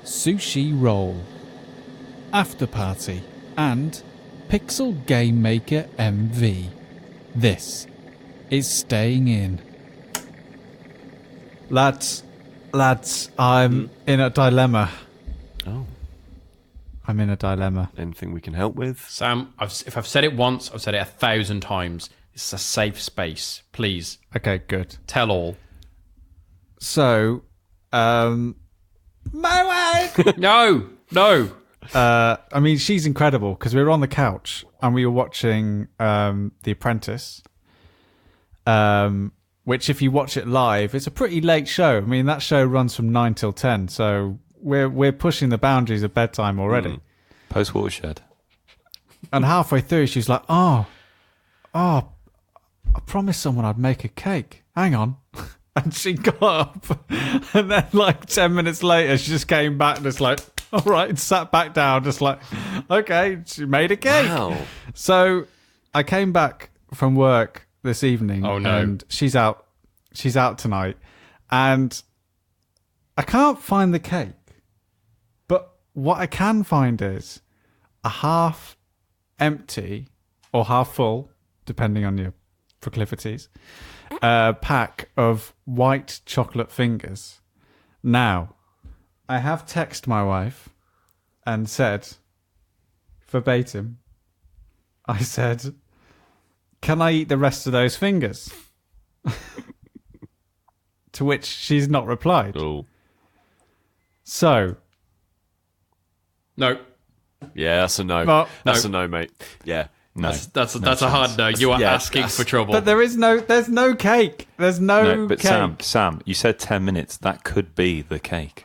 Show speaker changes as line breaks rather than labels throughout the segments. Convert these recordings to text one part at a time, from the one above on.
Sushi Roll, Afterparty, and Pixel Game Maker MV. This is Staying In. Lads, I'm in a dilemma.
Oh.
I'm in a dilemma.
Anything we can help with?
Sam, if I've said it once, I've said it 1,000 times. It's a safe space. Please.
Okay, good.
Tell all.
So, my wife!
No.
I mean, she's incredible because we were on the couch and we were watching The Apprentice, which if you watch it live, it's a pretty late show. I mean, that show runs from 9 till 10, so we're pushing the boundaries of bedtime already.
Post Watershed.
And halfway through, she's like, oh, I promised someone I'd make a cake. Hang on. And she got up, and then like 10 minutes later, she just came back and just like, all right, and sat back down, just like, okay, she made a cake.
Wow.
So I came back from work this evening.
Oh, no.
And she's out tonight, and I can't find the cake. But what I can find is a half empty or half full, depending on your proclivities, pack of white chocolate fingers. Now, I have texted my wife and said, verbatim, I said, can I eat the rest of those fingers? To which she's not replied.
Oh.
So.
No.
Yeah, that's a no.
Well,
that's a no, mate. Yeah.
No.
That's a hard no. You are asking for trouble.
But there's no cake. There's no
but
cake.
Sam, you said 10 minutes. That could be the cake.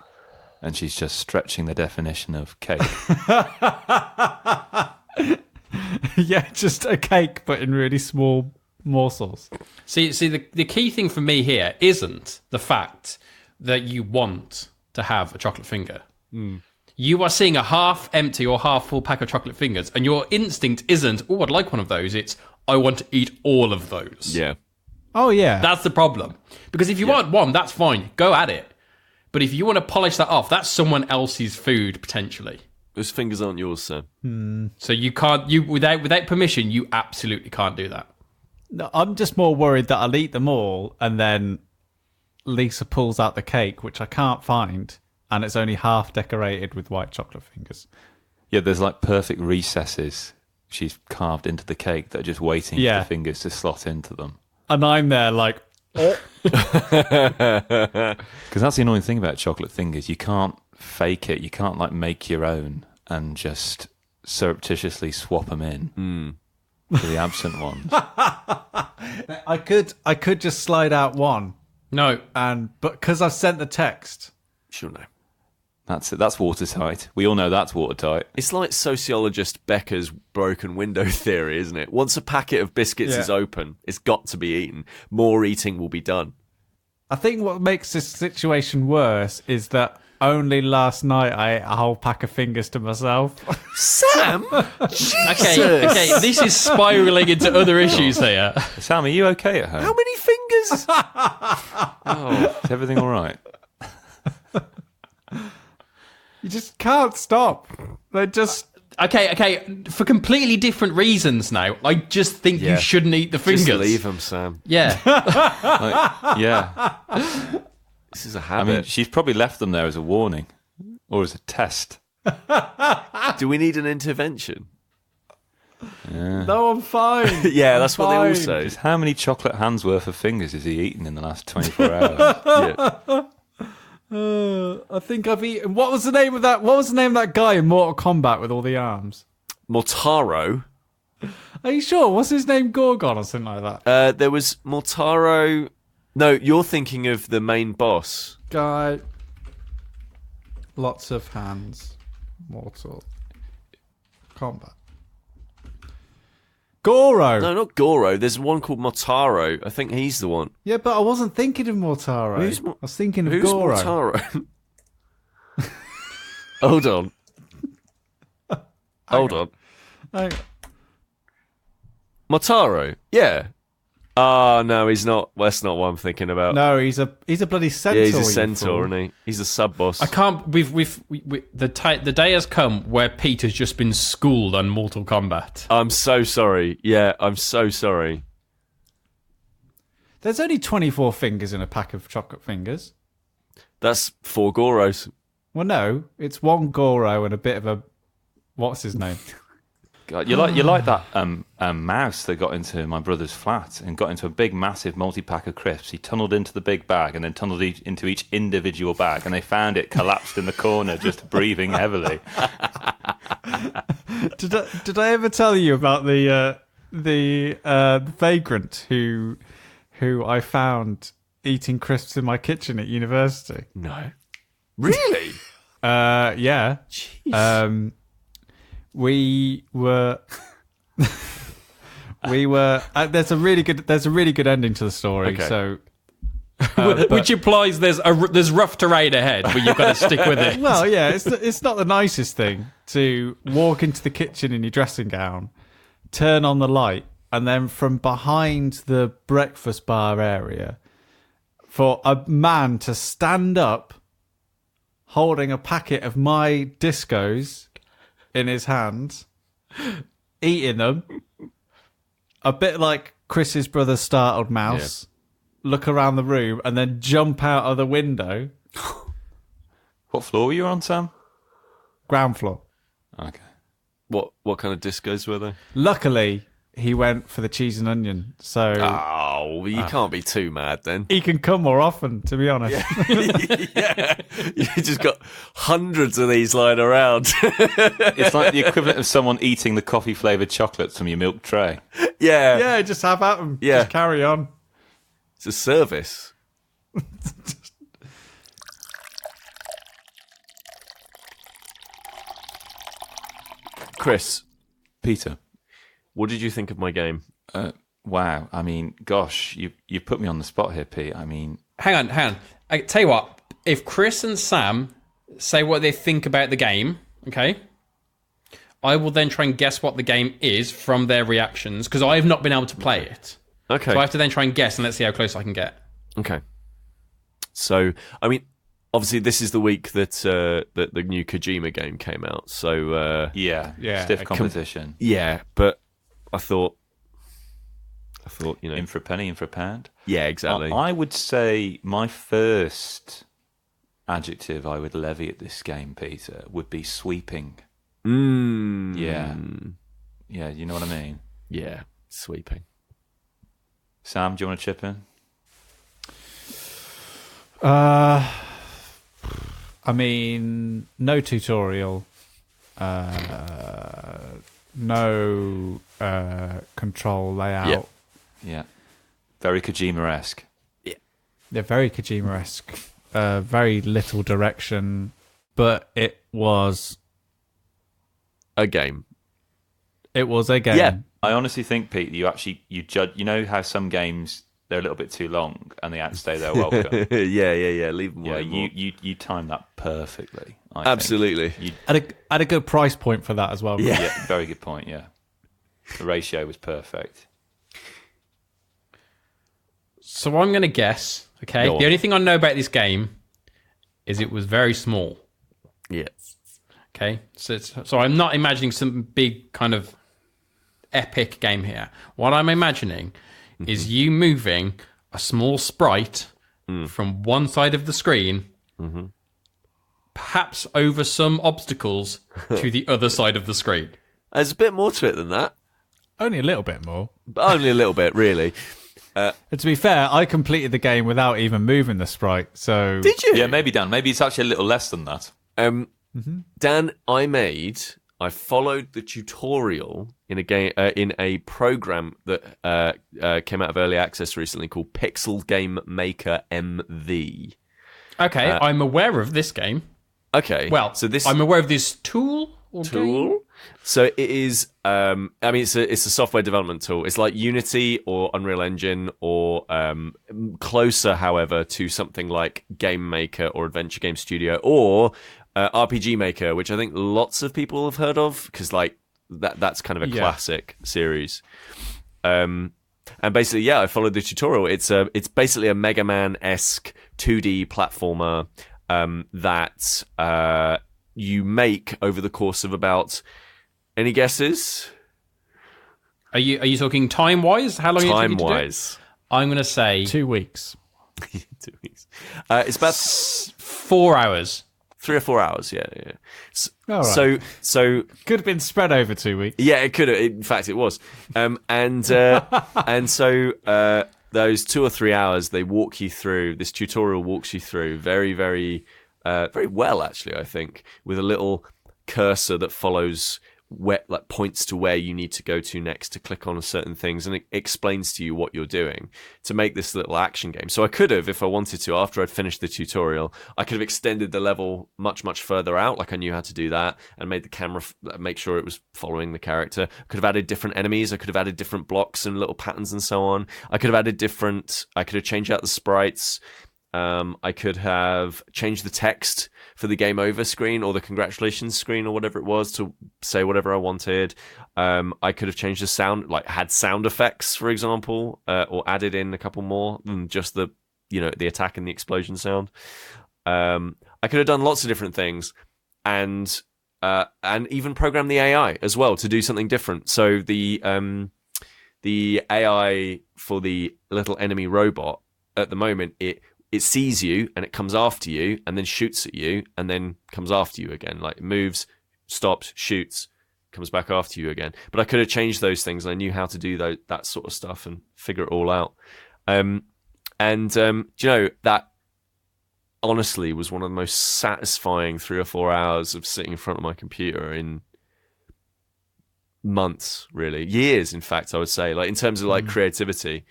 And she's just stretching the definition of cake.
Yeah, just a cake, but in really small morsels.
See, the key thing for me here isn't the fact that you want to have a chocolate finger. You are seeing a half empty or half full pack of chocolate fingers, and your instinct isn't, oh, I'd like one of those. It's, I want to eat all of those.
Yeah.
Oh, yeah.
That's the problem. Because if you want one, that's fine. Go at it. But if you want to polish that off, that's someone else's food, potentially.
Those fingers aren't yours, sir.
So you can't, without permission, you absolutely can't do that.
No, I'm just more worried that I'll eat them all, and then Lisa pulls out the cake, which I can't find, and it's only half decorated with white chocolate fingers.
Yeah, there's like perfect recesses she's carved into the cake that are just waiting for the fingers to slot into them.
And I'm there like... Oh.
Because that's the annoying thing about chocolate fingers. You can't fake it. You can't like make your own and just surreptitiously swap them in for the absent ones.
I could just slide out one.
No.
But because I've sent the text...
Sure, no.
That's it. That's watertight. We all know that's watertight.
It's like sociologist Becker's broken window theory, isn't it? Once a packet of biscuits is open, it's got to be eaten. More eating will be done.
I think what makes this situation worse is that only last night I ate a whole pack of fingers to myself.
Sam!
Okay, this is spiralling into other issues here.
Sam, are you okay at home?
How many fingers?
Is everything all right?
You just can't stop. They're just...
Okay, for completely different reasons now. I just think you shouldn't eat the fingers.
Just leave them, Sam.
Yeah.
Yeah.
This is a
I
habit.
mean, she's probably left them there as a warning or as a test.
Do we need an intervention?
Yeah.
No, I'm fine.
Yeah, that's what they all
Fine.
say.
Just how many chocolate hands worth of fingers has he eaten in the last 24 hours?
Yeah.
I think I've eaten... What was the name of that guy in Mortal Kombat with all the arms?
Mortaro.
Are you sure? What's his name? Gorgon or something like that?
There was Mortaro. No, you're thinking of the main boss.
Guy. Lots of hands. Mortal Kombat. Goro.
No, not Goro. There's one called Mortaro. I think he's the one.
Yeah, but I wasn't thinking of Mortaro. I was thinking of Goro.
Who's Mortaro? Hold on. Hold on.
Hang-
Mortaro. Yeah. Oh no, he's not. That's not what I'm thinking about.
No, he's a bloody centaur.
Yeah, he's a
you
centaur,
fool.
isn't he? He's a sub boss.
I can't. The day has come where Pete has just been schooled on Mortal Kombat.
I'm so sorry. Yeah, I'm so sorry.
There's only 24 fingers in a pack of chocolate fingers.
That's 4 Goros.
Well, no, it's one Goro and a bit of a what's his name?
God, you're like that mouse that got into my brother's flat and got into a big, massive multi-pack of crisps. He tunneled into the big bag and then tunneled into each individual bag, and they found it collapsed in the corner, just breathing heavily.
Did I ever tell you about the vagrant who I found eating crisps in my kitchen at university?
No. Really?
Yeah.
Jeez.
We were there's a really good ending to the story.
Okay.
So
Which implies there's rough terrain ahead, but you've got to stick with it.
well, yeah, it's not the nicest thing to walk into the kitchen in your dressing gown, turn on the light, and then from behind the breakfast bar area for a man to stand up holding a packet of my discos in his hands, eating them, a bit like Chris's brother Startled Mouse, look around the room and then jump out of the window.
What floor were you on, Sam?
Ground floor.
Okay.
What kind of discos were they?
Luckily, he went for the cheese and onion, so
Oh, you can't be too mad then.
he can come more often, to be honest.
Yeah. You just got hundreds of these lying around.
It's like the equivalent of someone eating the coffee-flavoured chocolates from your milk tray.
Yeah.
Yeah, just have at them.
Yeah.
Just carry on.
It's a service. Kris,
Peter.
what did you think of my game?
Wow. I mean, gosh, you put me on the spot here, Pete. I mean,
Hang on. I tell you what, if Kris and Sam say what they think about the game, okay, I will then try and guess what the game is from their reactions, because I have not been able to play it.
Okay.
So I have to then try and guess, and let's see how close I can get.
Okay. So, I mean, obviously, this is the week that the new Kojima game came out. So,
yeah, stiff competition.
yeah, but I thought,
In for a penny, in for a pound.
Yeah, exactly.
I would say my first adjective I would levy at this game, Peter, would be sweeping. Yeah. Yeah, you know what I mean?
Yeah, sweeping.
Sam, do you want to chip in?
I mean, no tutorial, no control layout.
Yeah. Very Kojima-esque.
They're very Kojima-esque. Very little direction, but it was
A game.
a game.
Yeah.
I honestly think, Pete, you judge. You know how some games they're a little bit too long and they outstay their welcome.
yeah. Leave them.
Yeah,
alone.
you timed that perfectly. I
Absolutely.
think.
At a good price point for that as well.
Yeah, very good point. Yeah, the ratio was perfect.
So I'm going to guess, okay?
Go on.
The only thing I know about this game is it was very small,
Yeah.
okay? So I'm not imagining some big kind of epic game here. What I'm imagining is you moving a small sprite from one side of the screen, perhaps over some obstacles to the other side of the screen.
There's a bit more to it than that,
Only a little bit more.
but only a little bit, really.
And to be fair, I completed the game without even moving the sprite. So
Did you?
Yeah, maybe Dan. Maybe it's actually a little less than that.
Dan, I followed the tutorial in a game in a program that came out of early access recently called Pixel Game Maker MV.
Okay, I'm aware of this game.
Okay,
Well,
so this
I'm aware of this tool or game.
tool. So it is. I mean, it's a software development tool. It's like Unity or Unreal Engine, or closer, however, to something like Game Maker or Adventure Game Studio or RPG Maker, which I think lots of people have heard of because, like, that's kind of a classic series. And basically, yeah, I followed the tutorial. It's basically a Mega Man-esque 2D platformer that you make over the course of about, any guesses?
Are you talking time wise? How long?
Time wise,
I'm going to say
2 weeks.
2 weeks. It's about
4 hours.
3 or 4 hours. Yeah.
All right.
So
Could have been spread over 2 weeks.
yeah, it could have. In fact, it was. And so those 2 or 3 hours, they walk you through. This tutorial walks you through very, very, very well, actually. I think with a little cursor that follows like points to where you need to go to next to click on certain things, and it explains to you what you're doing to make this little action game. So I could have, if I wanted to, after I'd finished the tutorial, I could have extended the level much, much further out, like I knew how to do that, and made the camera make sure it was following the character. I could have added different enemies, I could have added different blocks and little patterns and so on. I could have changed out the sprites. I could have changed the text for the game over screen or the congratulations screen or whatever it was to say whatever I wanted. I could have changed the sound, like had sound effects, for example, or added in a couple more than just the attack and the explosion sound. I could have done lots of different things, and even program the AI as well to do something different. So the AI for the little enemy robot at the moment, it sees you and it comes after you and then shoots at you and then comes after you again. Like it moves, stops, shoots, comes back after you again. But I could have changed those things, and I knew how to do that sort of stuff and figure it all out. Do you know, that honestly was one of the most satisfying 3 or 4 hours of sitting in front of my computer in months, really. Years, in fact, I would say. Like in terms of like creativity,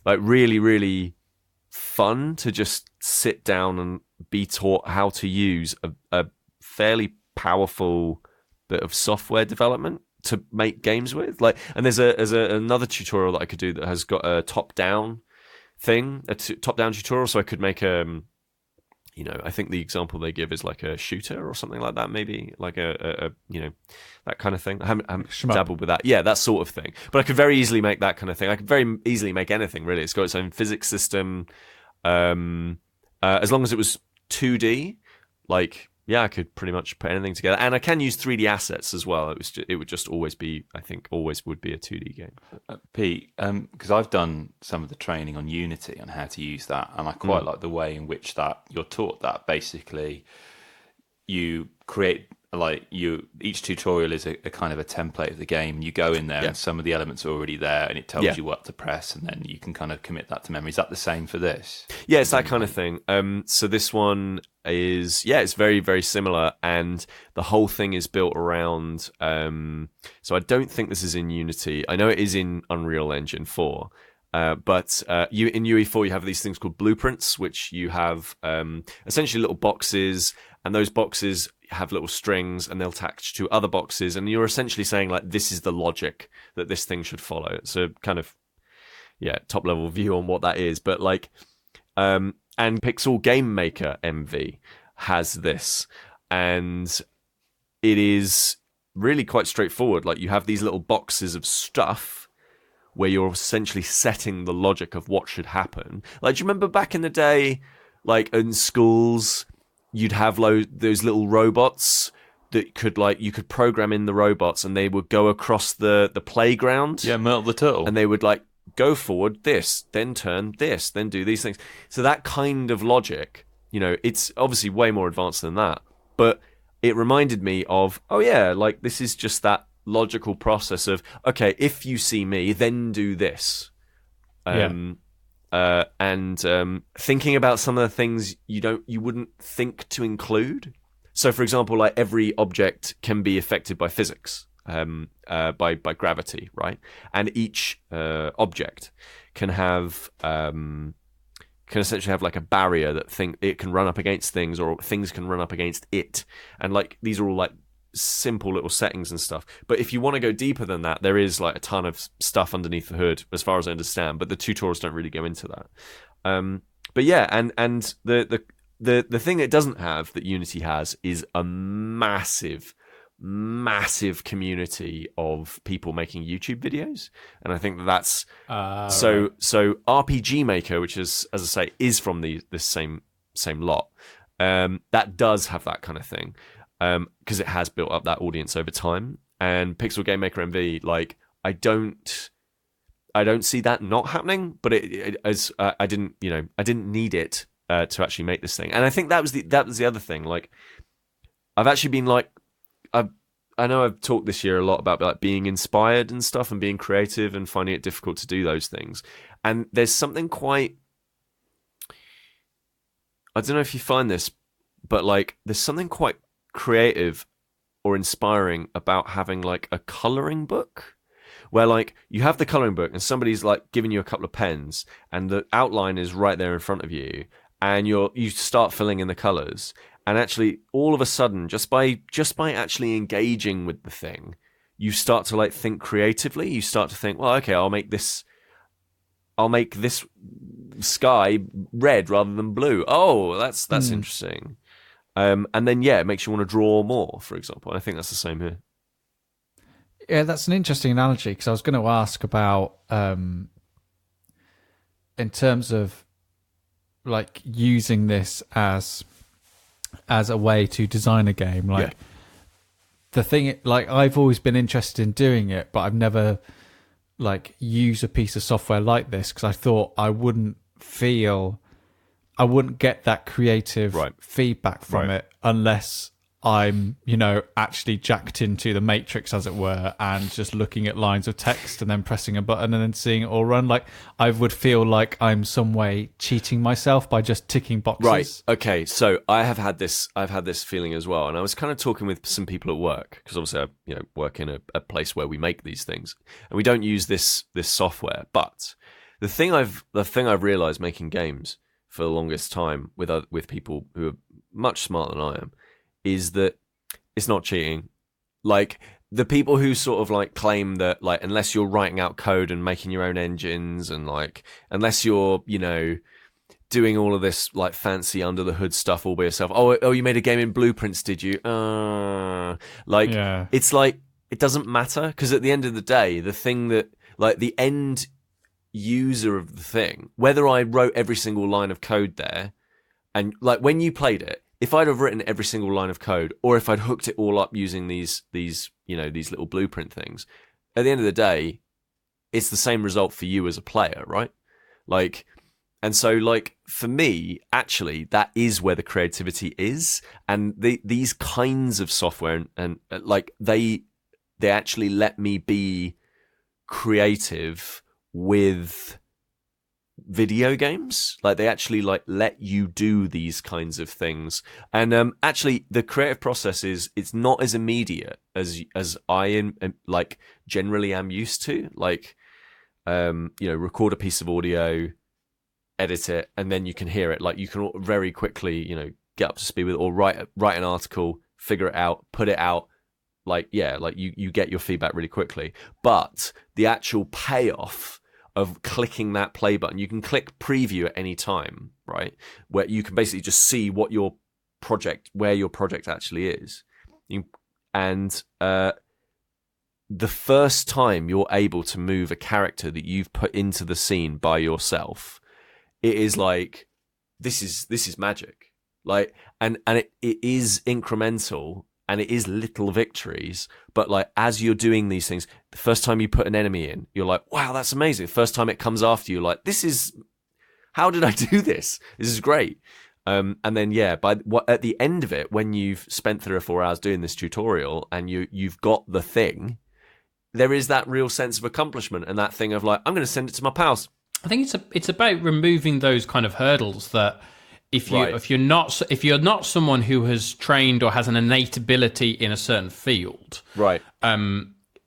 like really, really fun to just sit down and be taught how to use a fairly powerful bit of software development to make games with. Like, and there's another tutorial that I could do that has got a top-down thing, top-down tutorial, so I could make I think the example they give is like a shooter or something like that, maybe like a that kind of thing. I haven't dabbled with that. Yeah, that sort of thing. But I could very easily make that kind of thing. I could very easily make anything, really. It's got its own physics system. As long as it was 2D, like, yeah, I could pretty much put anything together. And I can use 3D assets as well. It would just always be, I think, always would be a 2D game.
Pete, because I've done some of the training on Unity on how to use that, and I quite like the way in which that you're taught that. Basically, you create each tutorial is a kind of a template of the game. You go in there and some of the elements are already there, and it tells you what to press, and then you can kind of commit that to memory. Is that the same for this?
Yeah, it's that kind of thing. So this one is, it's very, very similar, and the whole thing is built around, so I don't think this is in Unity. I know it is in Unreal Engine 4. But in UE4 you have these things called blueprints, which you have essentially little boxes, and those boxes have little strings and they'll attach to other boxes, and you're essentially saying like, this is the logic that this thing should follow. It's a kind of top level view on what that is, but like and Pixel Game Maker MV has this, and it is really quite straightforward. Like you have these little boxes of stuff where you're essentially setting the logic of what should happen. Like, do you remember back in the day, like in schools, you'd have those little robots that you could program in the robots, and they would go across the playground.
Yeah, Myrtle the Turtle.
And they would like go forward this, then turn this, then do these things. So that kind of logic, it's obviously way more advanced than that, but it reminded me of, like this is just that logical process of, okay, if you see me, then do this. Thinking about some of the things you wouldn't think to include. So, for example, like every object can be affected by physics, by gravity, right? And each object can have can essentially have like a barrier that it can run up against things, or things can run up against it. And like these are all like simple little settings and stuff, but if you want to go deeper than that, there is like a ton of stuff underneath the hood, as far as I understand, but the tutorials don't really go into that. But yeah, and the thing it doesn't have that Unity has is a massive massive community of people making YouTube videos, and I think that's so RPG Maker, which is, as I say, is from this same lot. That does have that kind of thing, because it has built up that audience over time. And Pixel Game Maker MV, like, I don't see that not happening, but I didn't need it to actually make this thing. And I think that was the other thing. Like, I've actually been like, I know I've talked this year a lot about like being inspired and stuff and being creative and finding it difficult to do those things. And there's something quite, I don't know if you find this, but like there's something quite creative or inspiring about having like a coloring book, where like you have the coloring book and somebody's like giving you a couple of pens and the outline is right there in front of you, and you start filling in the colors. And actually, all of a sudden, just by actually engaging with the thing, you start to like think creatively. You start to think, well, okay, I'll make this sky red rather than blue. Oh, that's interesting. And then it makes you want to draw more, for example. I think that's the same here.
Yeah, that's an interesting analogy, because I was going to ask about in terms of like using this as a way to design a game. Like the thing, like I've always been interested in doing it, but I've never like used a piece of software like this, because I thought I wouldn't get that creative feedback from it unless I'm, actually jacked into the matrix, as it were, and just looking at lines of text and then pressing a button and then seeing it all run. Like, I would feel like I'm some way cheating myself by just ticking boxes.
Right. Okay. So I've had this feeling as well. And I was kind of talking with some people at work, because obviously I work in a place where we make these things and we don't use this software. But the thing I've realized making games for the longest time with people who are much smarter than I am, is that it's not cheating. Like, the people who sort of like claim that, like, unless you're writing out code and making your own engines, and like unless you're doing all of this like fancy under the hood stuff all by yourself, oh you made a game in Blueprints, did you? It's like, it doesn't matter, because at the end of the day, the thing that, like, the end user of the thing, whether I wrote every single line of code there, and like when you played it, if I'd have written every single line of code, or if I'd hooked it all up using these little blueprint things, at the end of the day, it's the same result for you as a player, right? Like, and so like for me, actually, that is where the creativity is, and these kinds of software and like they actually let me be creative with video games. Like, they actually like let you do these kinds of things, and actually the creative process it's not as immediate as I am like generally am used to. Like, record a piece of audio, edit it, and then you can hear it. Like, you can very quickly get up to speed with it, or write an article, figure it out, put it out. Like, you get your feedback really quickly. But the actual payoff of clicking that play button, you can click preview at any time, right? Where you can basically just see where your project actually is. And the first time you're able to move a character that you've put into the scene by yourself, it is like, this is magic. Like, and it is incremental, and it is little victories, but like, as you're doing these things, the first time you put an enemy in, you're like, wow, that's amazing. The first time it comes after you, like, how did I do this? This is great. And then, at the end of it, when you've spent 3 or 4 hours doing this tutorial and you've got the thing, there is that real sense of accomplishment, and that thing of like, I'm going to send it to my pals.
I think it's about removing those kind of hurdles that, if you're not someone who has trained or has an innate ability in a certain field,
right?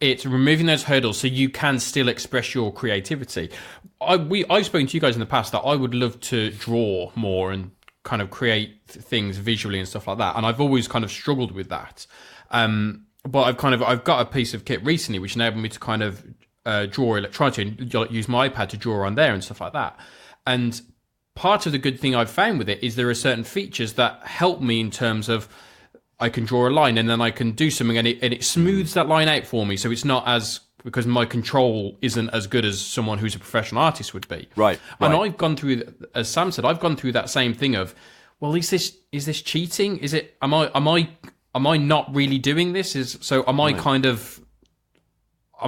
It's removing those hurdles so you can still express your creativity. I've spoken to you guys in the past that I would love to draw more and kind of create things visually and stuff like that, and I've always kind of struggled with that. But I've got a piece of kit recently which enabled me to kind of draw electronically and use my iPad to draw on there and stuff like that. And part of the good thing I've found with it is there are certain features that help me in terms of, I can draw a line and then I can do something and it smooths that line out for me. So it's not as, because my control isn't as good as someone who's a professional artist would be.
Right.
And I've gone through, as Sam said, I've gone through that same thing of, well, is this cheating? Is it, am I not really doing this? Am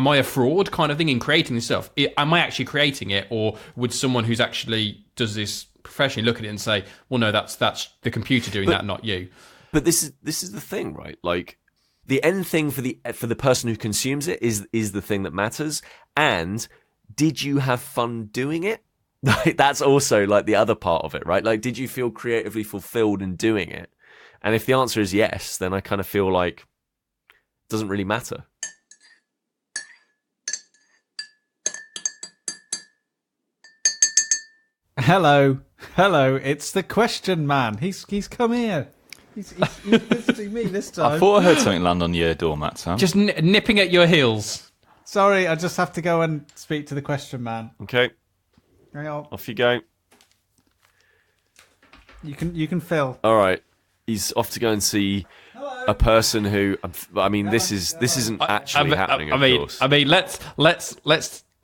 I a fraud kind of thing in creating this stuff? Am I actually creating it, or would someone who's actually does this professionally look at it and say, well, no, that's the computer doing that, not you?
But this is the thing, right? Like, the end thing for the person who consumes it is the thing that matters. And did you have fun doing it? Like, that's also like the other part of it, right? Like, did you feel creatively fulfilled in doing it? And if the answer is yes, then I kind of feel like it doesn't really matter.
Hello, it's the question man. He's come here. He's visiting me this time.
I thought I heard something land on your doormat, Sam.
Just nipping at your heels.
Sorry, I just have to go and speak to the question man.
Okay,
Hang on.
off you go.
You can fill.
All right, he's off to go and see a person who. I mean, this isn't actually happening. Of course.
I mean, let's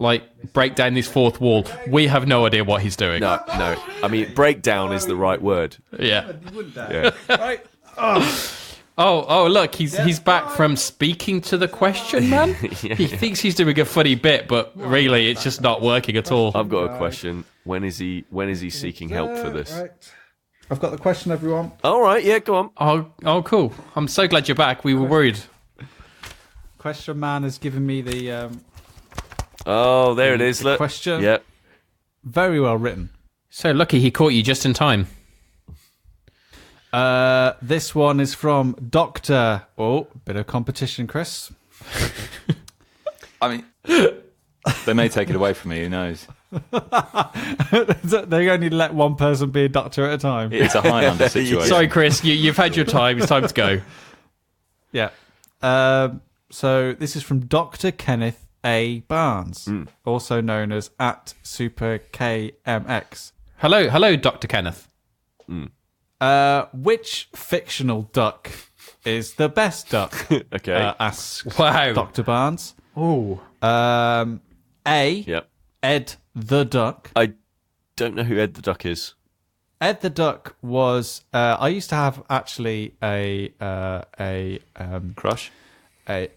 like break down this fourth wall. We have no idea what he's doing.
No. I mean, breakdown is the right word.
Yeah.
You wouldn't dare.
Yeah.
Right.
Oh, look, he's back from speaking to the question man. He thinks he's doing a funny bit, but really, it's just not working at all.
I've got a question. When is he seeking help for this?
Right. I've got the question, everyone.
All right, yeah, go on.
Oh, cool. I'm so glad you're back. We were worried.
Question man has given me the
Oh, there it is. Look.
question.
Yep.
Very well written.
So lucky he caught you just in time.
This one is from Doctor. Oh, bit of competition, Kris.
I mean, they may take it away from me. Who knows?
They only let one person be a doctor at a time.
It's a Highlander situation.
Sorry, Kris. You've had your time. It's time to go.
Yeah. So this is from Dr. Kenneth A. Barnes, also known as @SuperKMX.
Hello, Dr. Kenneth.
Which fictional duck is the best duck?
Okay.
Asks
Wow.
Dr. Barnes.
Oh.
A.
Yep.
Edd the Duck.
I don't know who Edd the Duck is.
Edd the Duck was. I used to have actually a
Crush?
I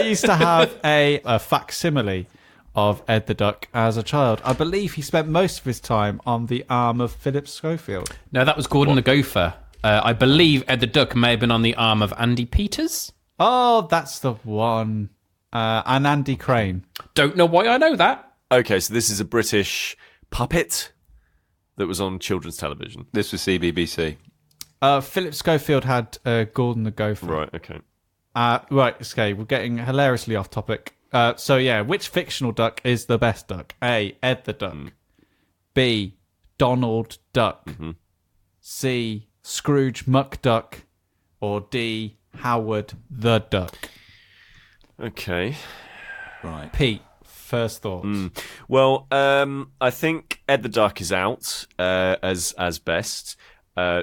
used to have a facsimile of Edd the Duck as a child. I believe he spent most of his time on the arm of Philip Schofield.
No, that was Gordon the Gopher. I believe Edd the Duck may have been on the arm of Andy Peters.
Oh, that's the one. And Andy Crane.
Don't know why I know that.
Okay, so this is a British puppet that was on children's television.
This was CBBC.
Philip Schofield had Gordon the Gopher.
Right, okay.
Right, okay, we're getting hilariously off topic. So yeah, which fictional duck is the best duck? A. Edd the Duck. B. Donald Duck. C. Scrooge McDuck. Or D. Howard the Duck.
Okay.
Right.
Pete, first thoughts.
Well, I think Edd the Duck is out as best.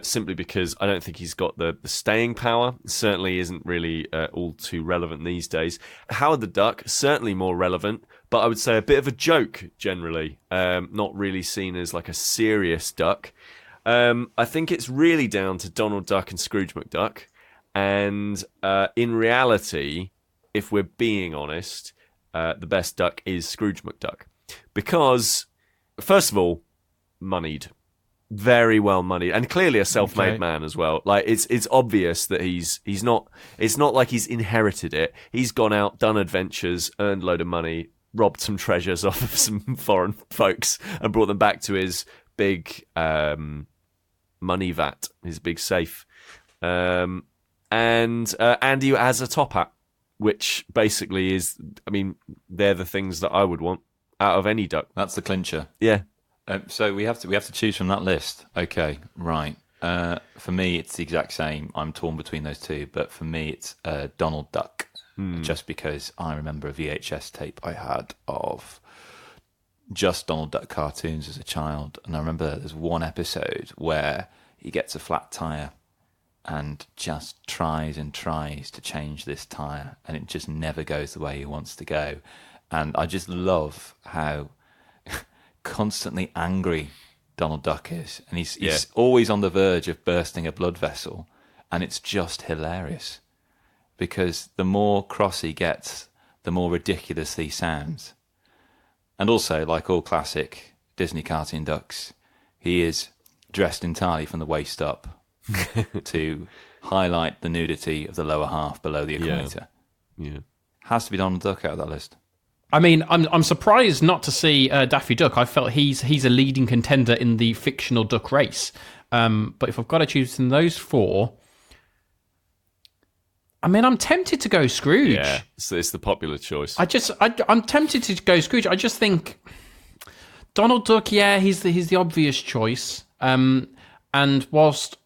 Simply because I don't think he's got the staying power. Certainly isn't really all too relevant these days. Howard the Duck, certainly more relevant, but I would say a bit of a joke generally. Not really seen as like a serious duck. I think it's really down to Donald Duck and Scrooge McDuck. And in reality, if we're being honest, the best duck is Scrooge McDuck. Because, first of all, moneyed. Very well moneyed, and clearly a self-made man as well. Like it's obvious that he's not. It's not like he's inherited it. He's gone out, done adventures, earned a load of money, robbed some treasures off of some foreign folks, and brought them back to his big money vat, his big safe. And Andy has a top hat, which basically is. I mean, they're the things that I would want out of any duck.
That's the clincher.
Yeah.
So we have to choose from that list. Okay, right. For me, it's the exact same. I'm torn between those two, but for me, it's Donald Duck, just because I remember a VHS tape I had of just Donald Duck cartoons as a child, and I remember there's one episode where he gets a flat tire, and just tries and tries to change this tyre, and it just never goes the way he wants to go. And I just love how constantly angry Donald Duck is, and he's always on the verge of bursting a blood vessel, and it's just hilarious because the more cross he gets, the more ridiculous he sounds. And also, like all classic Disney cartoon ducks, he is dressed entirely from the waist up to highlight the nudity of the lower half below the equator.
Yeah.
Has to be Donald Duck out of that list.
I mean, I'm surprised not to see Daffy Duck. I felt he's a leading contender in the fictional duck race. But if I've got to choose from those four, I mean, I'm tempted to go Scrooge.
Yeah, so it's the popular choice.
I'm tempted to go Scrooge. I just think Donald Duck, he's the obvious choice. And whilst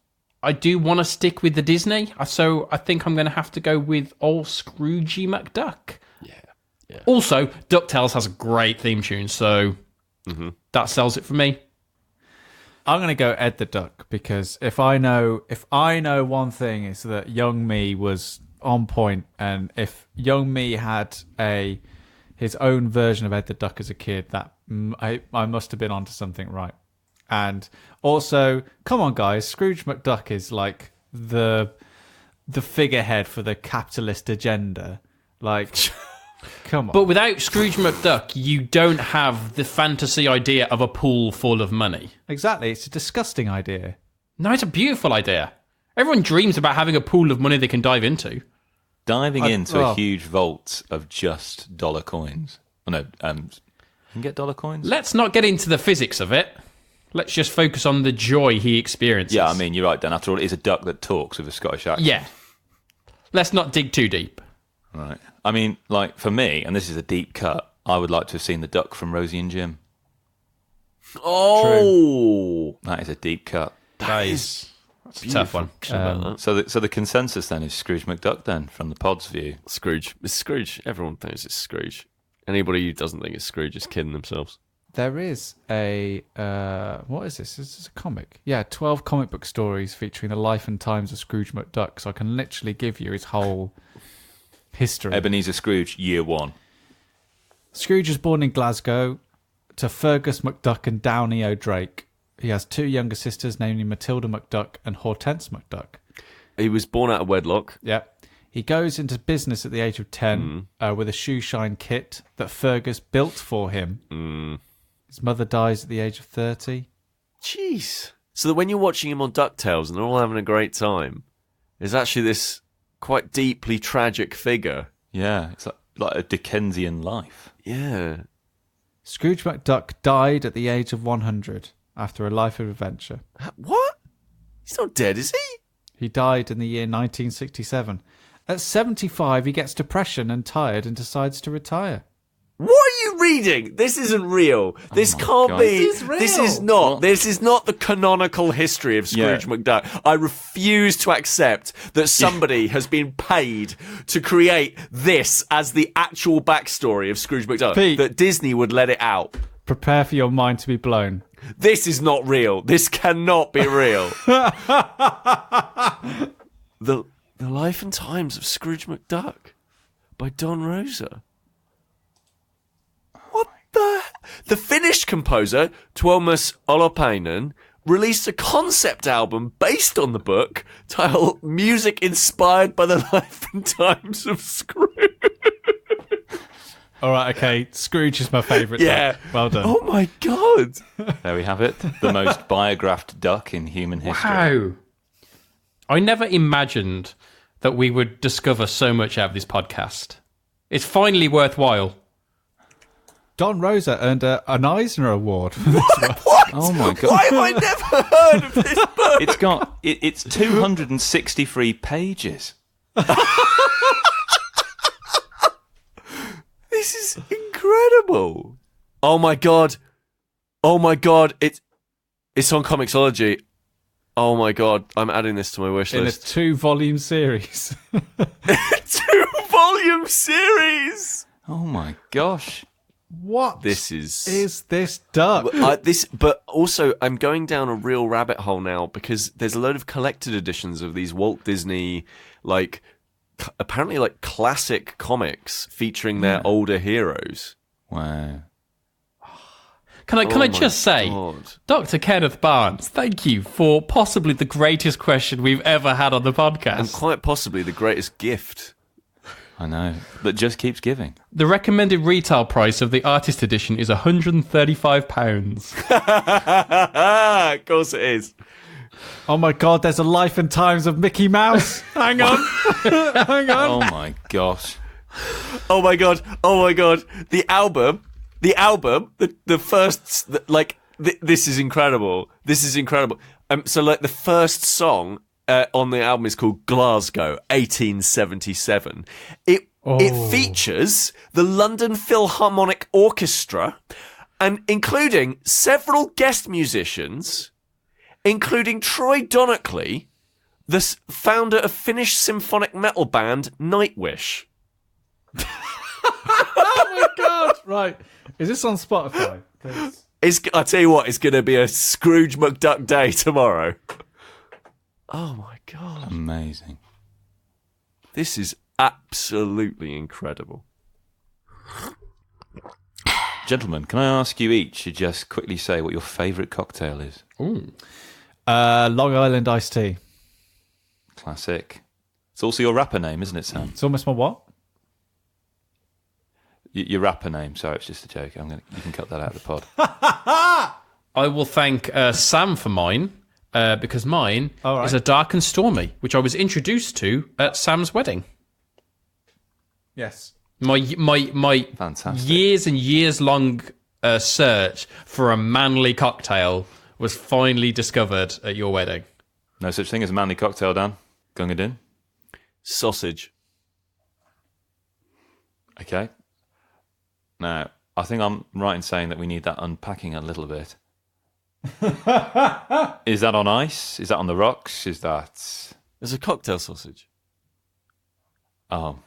I do want to stick with the Disney, so I think I'm going to have to go with old Scroogey McDuck.
Yeah.
Also, DuckTales has a great theme tune, so that sells it for me.
I'm going to go Edd the Duck because if I know one thing, is that young me was on point, and if young me had his own version of Edd the Duck as a kid, that I must have been onto something right. And also, come on, guys, Scrooge McDuck is like the figurehead for the capitalist agenda, like. Come on.
But without Scrooge McDuck, you don't have the fantasy idea of a pool full of money.
Exactly. It's a disgusting idea.
No, it's a beautiful idea. Everyone dreams about having a pool of money they can dive into.
Diving into a huge vault of just dollar coins. Oh, no, you can get dollar coins?
Let's not get into the physics of it. Let's just focus on the joy he experiences.
Yeah, I mean, you're right, Dan. After all, it is a duck that talks with a Scottish accent.
Yeah. Let's not dig too deep.
Right. I mean, like, for me, and this is a deep cut, I would like to have seen the duck from Rosie and Jim.
Oh!
That is a deep cut.
That's a tough one.
So the consensus then is Scrooge McDuck then, from the pod's view.
Scrooge. It's Scrooge. Everyone thinks it's Scrooge. Anybody who doesn't think it's Scrooge is kidding themselves.
There is a what is this? This is a comic. Yeah, 12 comic book stories featuring the life and times of Scrooge McDuck. So I can literally give you his whole history.
Ebenezer Scrooge, year one.
Scrooge was born in Glasgow to Fergus McDuck and Downey O'Drake. He has two younger sisters, namely Matilda McDuck and Hortense McDuck.
He was born out of wedlock.
Yeah. He goes into business at the age of 10 with a shoe shine kit that Fergus built for him. His mother dies at the age of 30.
Jeez. So that when you're watching him on DuckTales and they're all having a great time, there's actually this quite deeply tragic figure.
Yeah, it's like a Dickensian life.
Yeah.
Scrooge McDuck died at the age of 100 after a life of adventure.
What? He's not dead, is he?
He died in the year 1967. At 75, he gets depression and tired and decides to retire.
What are you reading? This isn't real. This can't
God.
be.
This is real.
This is not. This is not the canonical history of Scrooge McDuck. I refuse to accept that somebody has been paid to create this as the actual backstory of Scrooge McDuck.
Pete.
That Disney would let it out.
Prepare for your mind to be blown.
This is not real. This cannot be real. The Life and Times of Scrooge McDuck by Don Rosa. What the Finnish composer Tuomas Olopainen released a concept album based on the book titled Music Inspired by the Life and Times of Scrooge.
All right, okay. Scrooge is my favourite.
Yeah.
Duck. Well done.
Oh my God.
There we have it. The most biographed duck in human history.
Wow. I never imagined that we would discover so much out of this podcast. It's finally worthwhile.
Don Rosa earned an Eisner Award.
What?
Oh my God.
Why have I never heard of this book?
It's 263 pages.
This is incredible. Oh my God. It's on Comixology. Oh my God. I'm adding this to my wish
In a
list.
2-volume series.
2-volume series.
Oh my gosh.
What
This is
this duck?
But also, I'm going down a real rabbit hole now because there's a load of collected editions of these Walt Disney, apparently classic comics featuring their older heroes.
Wow.
Can I just say,
God.
Dr. Kenneth Barnes, thank you for possibly the greatest question we've ever had on the podcast.
And quite possibly the greatest gift.
I know. That just keeps giving.
The recommended retail price of the artist edition is £135.
Of course it is.
Oh my God! There's a Life and Times of Mickey Mouse. Hang on, hang on.
Oh my gosh.
Oh my god! Oh my god! The album, the first, this is incredible. This is incredible. So the first song on the album is called Glasgow, 1877. It features the London Philharmonic Orchestra, and including several guest musicians, including Troy Donockley, the founder of Finnish symphonic metal band Nightwish.
Oh my God! Right, is this on Spotify? 'Cause-
I tell you what, it's going to be a Scrooge McDuck day tomorrow. Oh my God.
Amazing.
This is absolutely incredible.
Gentlemen, can I ask you each to just quickly say what your favourite cocktail is?
Ooh.
Long Island iced tea.
Classic. It's also your rapper name, isn't it, Sam?
It's almost my what?
Your rapper name. Sorry, it's just a joke. You can cut that out of the pod.
I will thank Sam for mine, because mine
All right.
is a Dark and Stormy, which I was introduced to at Sam's wedding.
Yes.
My
Fantastic.
years and years long search for a manly cocktail was finally discovered at your wedding.
No such thing as a manly cocktail, Dan. Gunga din.
Sausage.
Okay. Now, I think I'm right in saying that we need that unpacking a little bit. Is that on ice? Is that on the rocks? Is that...
There's a cocktail sausage.
Oh.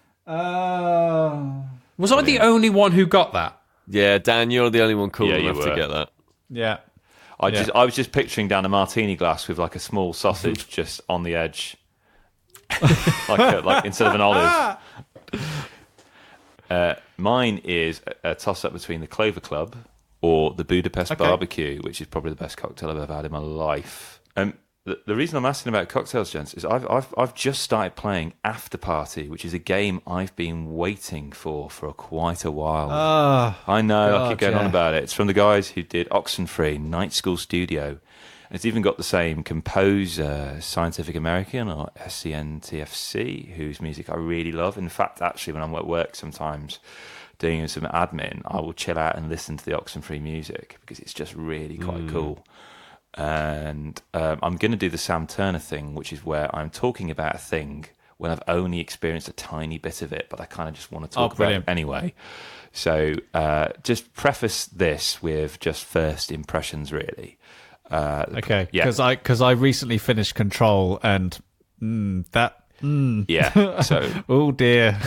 Was I the only one who got that?
Yeah, Dan, you're the only one cool
Yeah, you
enough to
were.
get that.
Yeah.
I was just picturing down a martini glass with like a small sausage just on the edge. like instead of an olive. Mine is a toss-up between the Clover Club or the Budapest Barbecue, which is probably the best cocktail I've ever had in my life. The reason I'm asking about cocktails, gents, is I've just started playing Afterparty, which is a game I've been waiting for quite a while. I know, I keep going on about it. It's from the guys who did Oxenfree, Night School Studio. And it's even got the same composer, Scientific American, or SCNTFC, whose music I really love. In fact, actually, when I'm at work sometimes doing some admin, I will chill out and listen to the Oxenfree music because it's just really quite cool. And I'm going to do the Sam Turner thing, which is where I'm talking about a thing when I've only experienced a tiny bit of it, but I kind of just want to talk about it anyway. So just preface this with just first impressions, really.
Okay.
Yeah.
Because I recently finished Control and
Yeah. So
oh dear.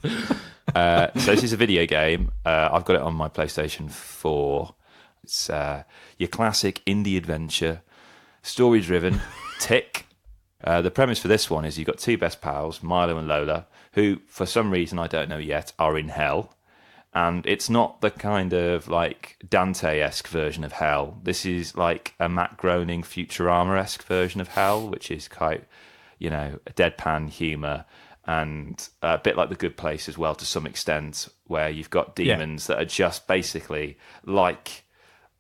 so this is a video game. I've got it on my PlayStation 4. It's your classic indie adventure, story-driven, tick. The premise for this one is you've got two best pals, Milo and Lola, who, for some reason I don't know yet, are in hell. And it's not the kind of like Dante-esque version of hell. This is like a Matt Groening Futurama-esque version of hell, which is quite, a deadpan humour and a bit like The Good Place as well to some extent, where you've got demons that are just basically like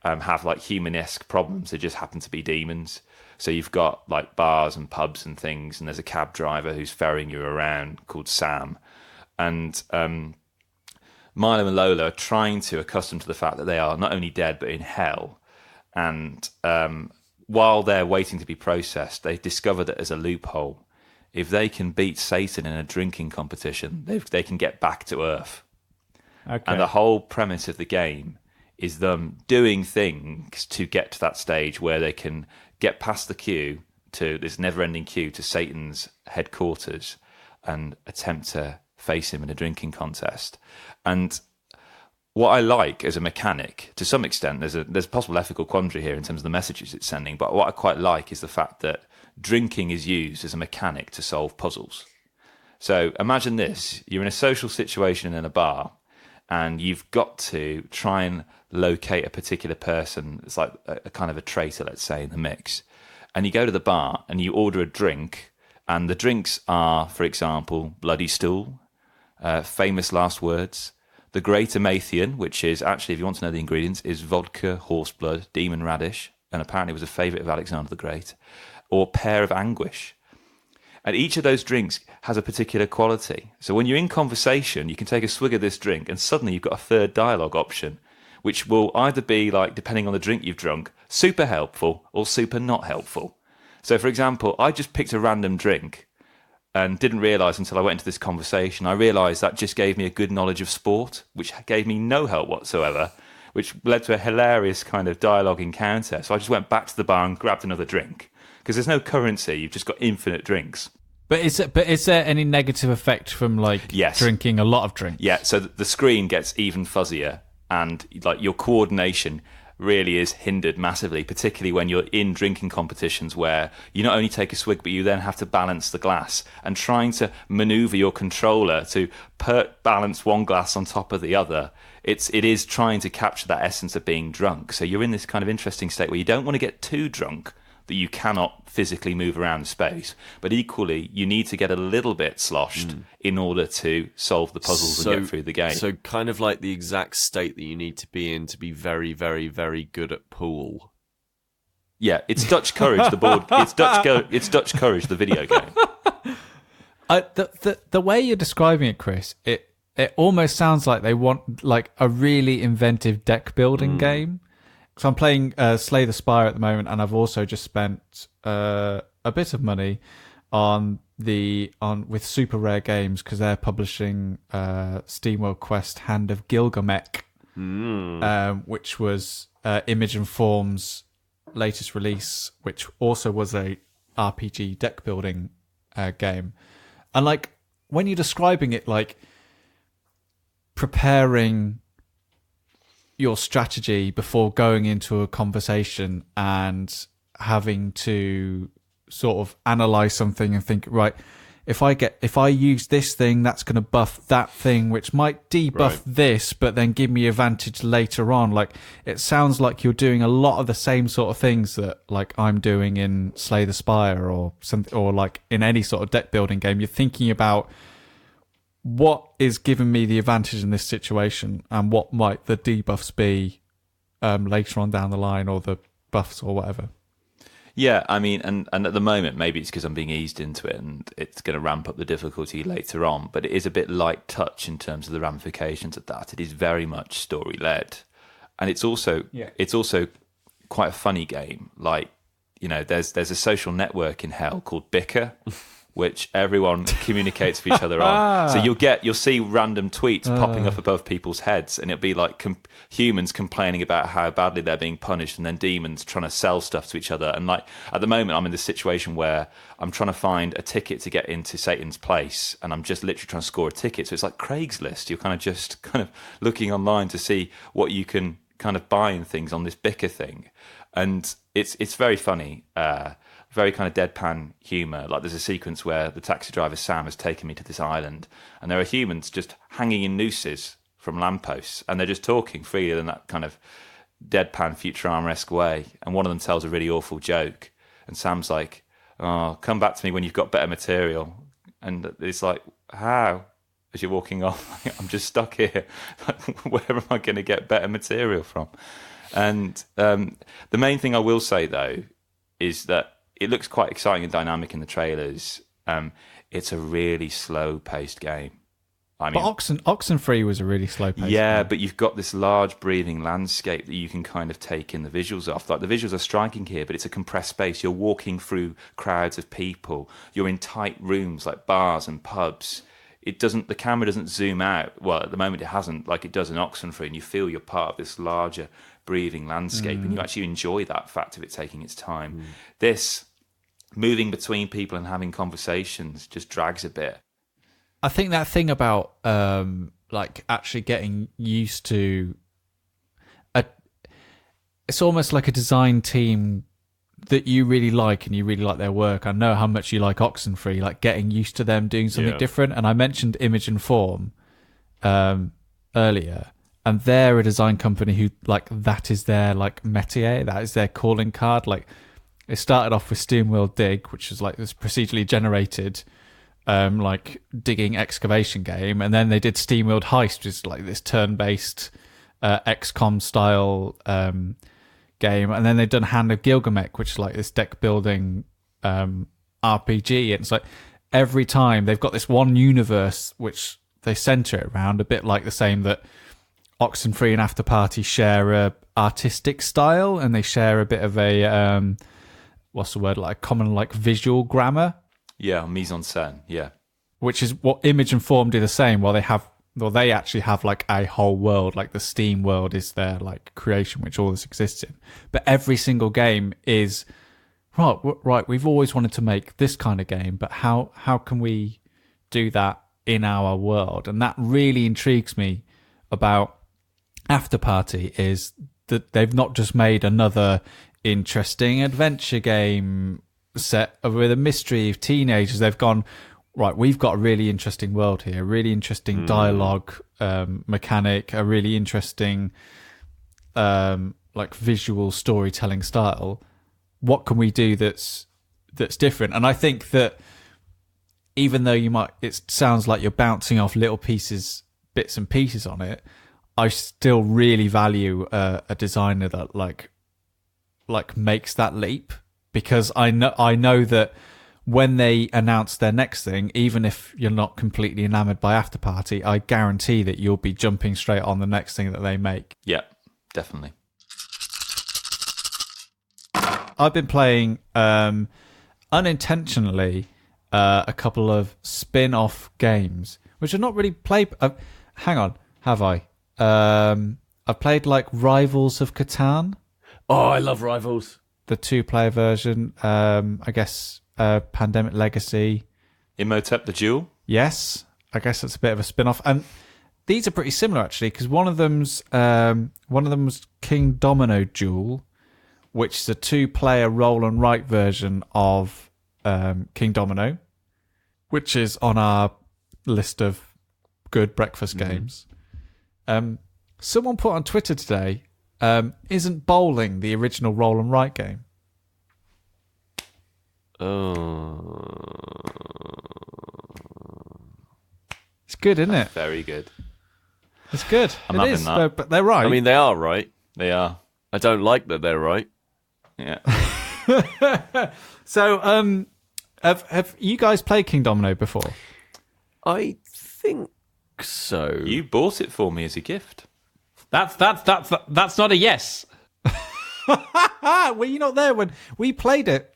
have like human-esque problems. They just happen to be demons. So you've got like bars and pubs and things, and there's a cab driver who's ferrying you around called Sam. And Milo and Lola are trying to accustom to the fact that they are not only dead, but in hell. And while they're waiting to be processed, they discover that there's a loophole. If they can beat Satan in a drinking competition, they can get back to Earth.
Okay.
And the whole premise of the game is them doing things to get to that stage where they can get past the queue, to this never-ending queue, to Satan's headquarters and attempt to face him in a drinking contest. And what I like as a mechanic, to some extent, there's a possible ethical quandary here in terms of the messages it's sending, but what I quite like is the fact that drinking is used as a mechanic to solve puzzles. So imagine this, you're in a social situation in a bar, and you've got to try and locate a particular person. It's like a kind of a traitor, let's say, in the mix. And you go to the bar and you order a drink, and the drinks are, for example, Bloody Stool, Famous Last Words, the Great Amathian, which is actually, if you want to know the ingredients, is vodka, horseblood, demon radish, and apparently was a favourite of Alexander the Great, or Pear of Anguish. And each of those drinks has a particular quality. So when you're in conversation, you can take a swig of this drink and suddenly you've got a third dialogue option, which will either be, like, depending on the drink you've drunk, super helpful or super not helpful. So, for example, I just picked a random drink and didn't realise until I went into this conversation, I realised that just gave me a good knowledge of sport, which gave me no help whatsoever, which led to a hilarious kind of dialogue encounter. So I just went back to the bar and grabbed another drink. Because there's no currency, you've just got infinite drinks.
But is there any negative effect from drinking a lot of drinks?
Yeah, so the screen gets even fuzzier, and like your coordination really is hindered massively, particularly when you're in drinking competitions where you not only take a swig, but you then have to balance the glass, and trying to maneuver your controller to balance one glass on top of the other. It is trying to capture that essence of being drunk. So you're in this kind of interesting state where you don't want to get too drunk that you cannot physically move around space, but equally you need to get a little bit sloshed in order to solve the puzzles and get through the game.
So kind of like the exact state that you need to be in to be very, very, very good at pool.
Yeah, it's Dutch Courage, the board. It's Dutch Courage, the video game.
The way you're describing it, Kris, it almost sounds like they want like a really inventive deck building game. So I'm playing Slay the Spire at the moment, and I've also just spent a bit of money with Super Rare Games because they're publishing SteamWorld Quest Hand of Gilgamesh, which was Image and Form's latest release, which also was a RPG deck building game. And like when you're describing it, like preparing your strategy before going into a conversation and having to sort of analyze something and think, right, if I use this thing, that's going to buff that thing, which might debuff this, but then give me advantage later on. Like, it sounds like you're doing a lot of the same sort of things that like I'm doing in Slay the Spire or something, or like in any sort of deck building game. You're thinking about what is giving me the advantage in this situation and what might the debuffs be later on down the line, or the buffs or whatever.
Yeah, I mean, and at the moment, maybe it's because I'm being eased into it and it's going to ramp up the difficulty later on, but it is a bit light touch in terms of the ramifications of that. It is very much story-led. And it's also quite a funny game. Like, you know, there's a social network in hell called Bicker, which everyone communicates with each other on. So you'll see random tweets popping up above people's heads, and it'll be like humans complaining about how badly they're being punished, and then demons trying to sell stuff to each other. And like at the moment, I'm in this situation where I'm trying to find a ticket to get into Satan's place, and I'm just literally trying to score a ticket. So it's like Craigslist. You're kind of looking online to see what you can kind of buy and things on this Bicker thing, and it's very funny. Very kind of deadpan humour. Like there's a sequence where the taxi driver Sam has taken me to this island, and there are humans just hanging in nooses from lampposts, and they're just talking freely in that kind of deadpan Futurama-esque way. And one of them tells a really awful joke, and Sam's like, "Oh, come back to me when you've got better material." And it's like, how? As you're walking off, I'm just stuck here. Where am I going to get better material from? And the main thing I will say though is that it looks quite exciting and dynamic in the trailers. It's a really slow-paced game. I mean,
but Oxenfree was a really slow-paced game.
But you've got this large breathing landscape that you can kind of take in the visuals of. Like the visuals are striking here, but it's a compressed space. You're walking through crowds of people. You're in tight rooms like bars and pubs. The camera doesn't zoom out. Well, at the moment it hasn't, like it does in Oxenfree, and you feel you're part of this larger breathing landscape, and you actually enjoy that fact of it taking its time. This moving between people and having conversations just drags a bit.
I think that thing about like actually getting used to it's almost like a design team that you really like and you really like their work. I know how much you like Oxenfree, like getting used to them doing something different. And I mentioned Image and Form earlier, and they're a design company who like that is their like métier, that is their calling card. Like it started off with SteamWorld Dig, which is like this procedurally generated like digging excavation game, and then they did SteamWorld Heist, which is like this turn-based XCOM style game, and then they've done Hand of Gilgamesh, which is like this deck building RPG. And it's like every time they've got this one universe which they center it around, a bit like the same that Oxenfree and Afterparty share a artistic style, and they share a bit of a what's the word, like a common like visual grammar.
Yeah, mise en scène. Yeah,
which is what Image and Form do the same. They actually have like a whole world, like the Steam world is their like creation, which all this exists in. But every single game is right. We've always wanted to make this kind of game, but how can we do that in our world? And that really intrigues me about Afterparty, is that they've not just made another interesting adventure game set with a mystery of teenagers. They've gone, right, we've got a really interesting world here, a really interesting dialogue mechanic, a really interesting like visual storytelling style. What can we do that's different? And I think that even though it sounds like you're bouncing off little bits and pieces on it, I still really value a designer that like makes that leap, because I know that when they announce their next thing, even if you're not completely enamored by Afterparty, I guarantee that you'll be jumping straight on the next thing that they make.
Yeah, definitely.
I've been playing unintentionally a couple of spin-off games, which are not really played. Hang on, have I? I've played like Rivals of Catan.
Oh, I love Rivals.
The 2-player version. I guess Pandemic Legacy.
Imhotep the Duel.
Yes, I guess that's a bit of a spin-off. And these are pretty similar actually, because one of them's Kingdomino Duel, which is a 2-player roll and write version of Kingdomino, which is on our list of good breakfast games. Someone put on Twitter today, isn't bowling the original roll and write game? It's good, isn't it?
Very good.
It's good.
I'm
it
having
is,
that.
though, but they're right.
I mean, they are right.
They are.
I don't like that they're right.
Yeah.
So, have you guys played Kingdomino before?
I think so.
You bought it for me as a gift.
That's not a yes.
Were you not there when we played it?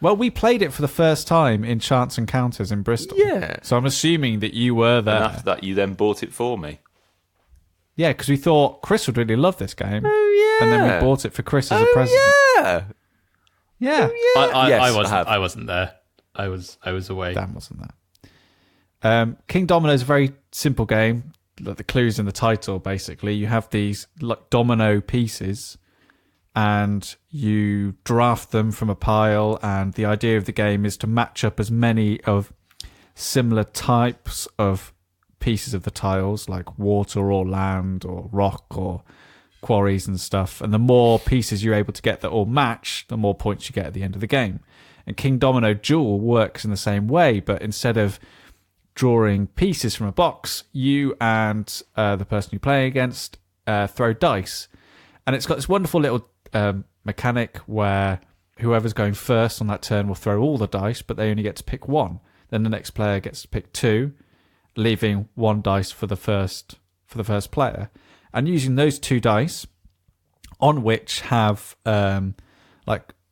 Well, we played it for the first time in Chance Encounters in Bristol.
Yeah.
So I'm assuming that you were there.
And after that, you then bought it for me.
Yeah, because we thought Kris would really love this game.
Oh, yeah.
And then we bought it for Kris as a present.
Yeah.
Yeah.
Yes,
I wasn't there. I was away.
Dan wasn't there. Kingdomino is a very simple game. Like the clues in the title, basically. You have these like domino pieces, and you draft them from a pile, and the idea of the game is to match up as many of similar types of pieces of the tiles, like water or land or rock or quarries and stuff. And the more pieces you're able to get that all match, the more points you get at the end of the game. And Kingdomino Duel works in the same way, but instead of drawing pieces from a box, you and the person you're playing against throw dice. And it's got this wonderful little mechanic where whoever's going first on that turn will throw all the dice, but they only get to pick one. Then the next player gets to pick two, leaving one dice for the first player. And using those two dice, on which have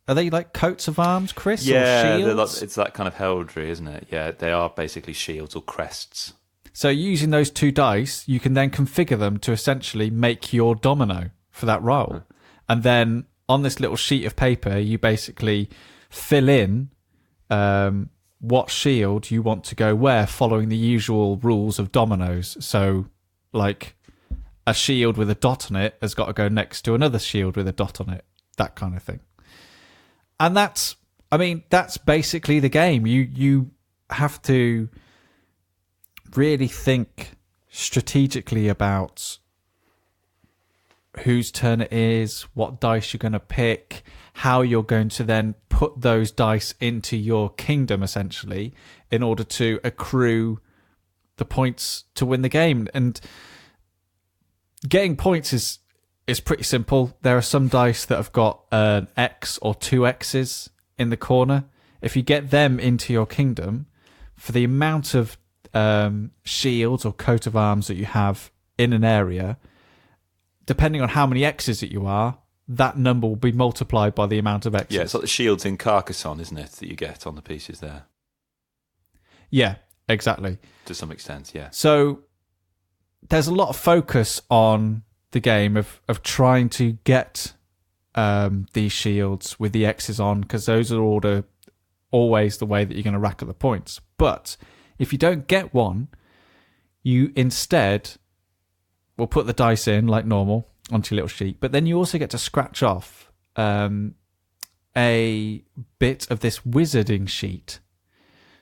are they like coats of arms, Kris?
Yeah,
or shields?
it's that kind of heraldry, isn't it? Yeah, they are basically shields or crests.
So using those two dice, you can then configure them to essentially make your domino for that roll. And then on this little sheet of paper, you basically fill in what shield you want to go where, following the usual rules of dominoes. So, like, a shield with a dot on it has got to go next to another shield with a dot on it, that kind of thing. And that's basically the game. You have to really think strategically about whose turn it is, what dice you're going to pick, how you're going to then put those dice into your kingdom, essentially, in order to accrue the points to win the game. And getting points is pretty simple. There are some dice that have got an X or two X's in the corner. If you get them into your kingdom, for the amount of shields or coat of arms that you have in an area, depending on how many X's that you are, that number will be multiplied by the amount of X's.
Yeah, it's like the shields in Carcassonne, isn't it, that you get on the pieces there?
Yeah, exactly.
To some extent, yeah.
So there's a lot of focus on the game of trying to get these shields with the X's on, because those are always the way that you're going to rack up the points. But if you don't get one, you instead will put the dice in like normal onto your little sheet, but then you also get to scratch off a bit of this wizarding sheet.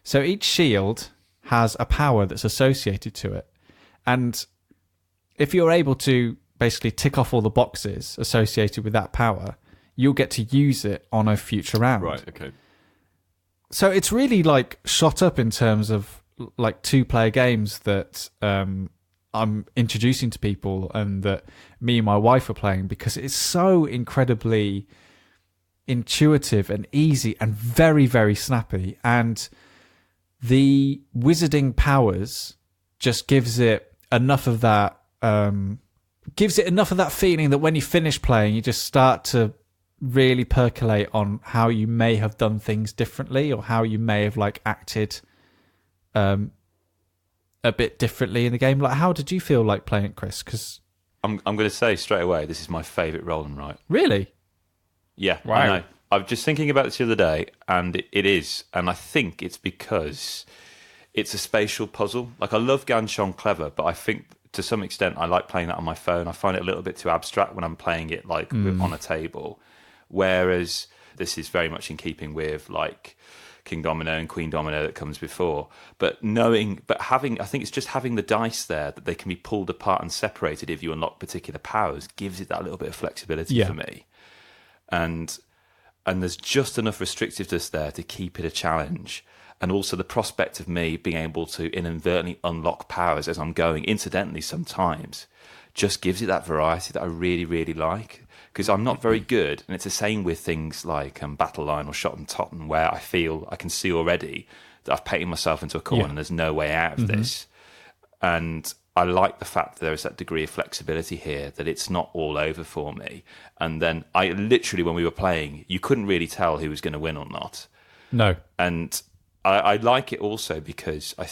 So each shield has a power that's associated to it, and if you're able to basically tick off all the boxes associated with that power, you'll get to use it on a future round.
Right, okay.
So it's really like shot up in terms of like 2-player games that I'm introducing to people and that me and my wife are playing, because it's so incredibly intuitive and easy and very, very snappy. And the wizarding powers just gives it enough of that feeling that when you finish playing, you just start to really percolate on how you may have done things differently, or how you may have like acted a bit differently in the game. Like, how did you feel like playing it, Kris? Because
I'm going to say straight away, this is my favourite roll and write.
Really?
Yeah,
Wow.
I know. I was just thinking about this the other day, and it is. And I think it's because it's a spatial puzzle. Like, I love Ganchon Clever, but I think to some extent I like playing that on my phone. I find it a little bit too abstract when I'm playing it like on a table. Whereas this is very much in keeping with like Kingdomino and Queendomino that comes before. I think it's just having the dice there that they can be pulled apart and separated if you unlock particular powers gives it that little bit of flexibility for me. And there's just enough restrictiveness there to keep it a challenge. And also the prospect of me being able to inadvertently unlock powers as I'm going, incidentally sometimes, just gives it that variety that I really, really like. Because I'm not very good, and it's the same with things like Battle Line or Shot and Totten, where I feel I can see already that I've painted myself into a corner and there's no way out of this. And I like the fact that there is that degree of flexibility here, that it's not all over for me. And then I literally, when we were playing, you couldn't really tell who was going to win or not.
No.
And I like it also because I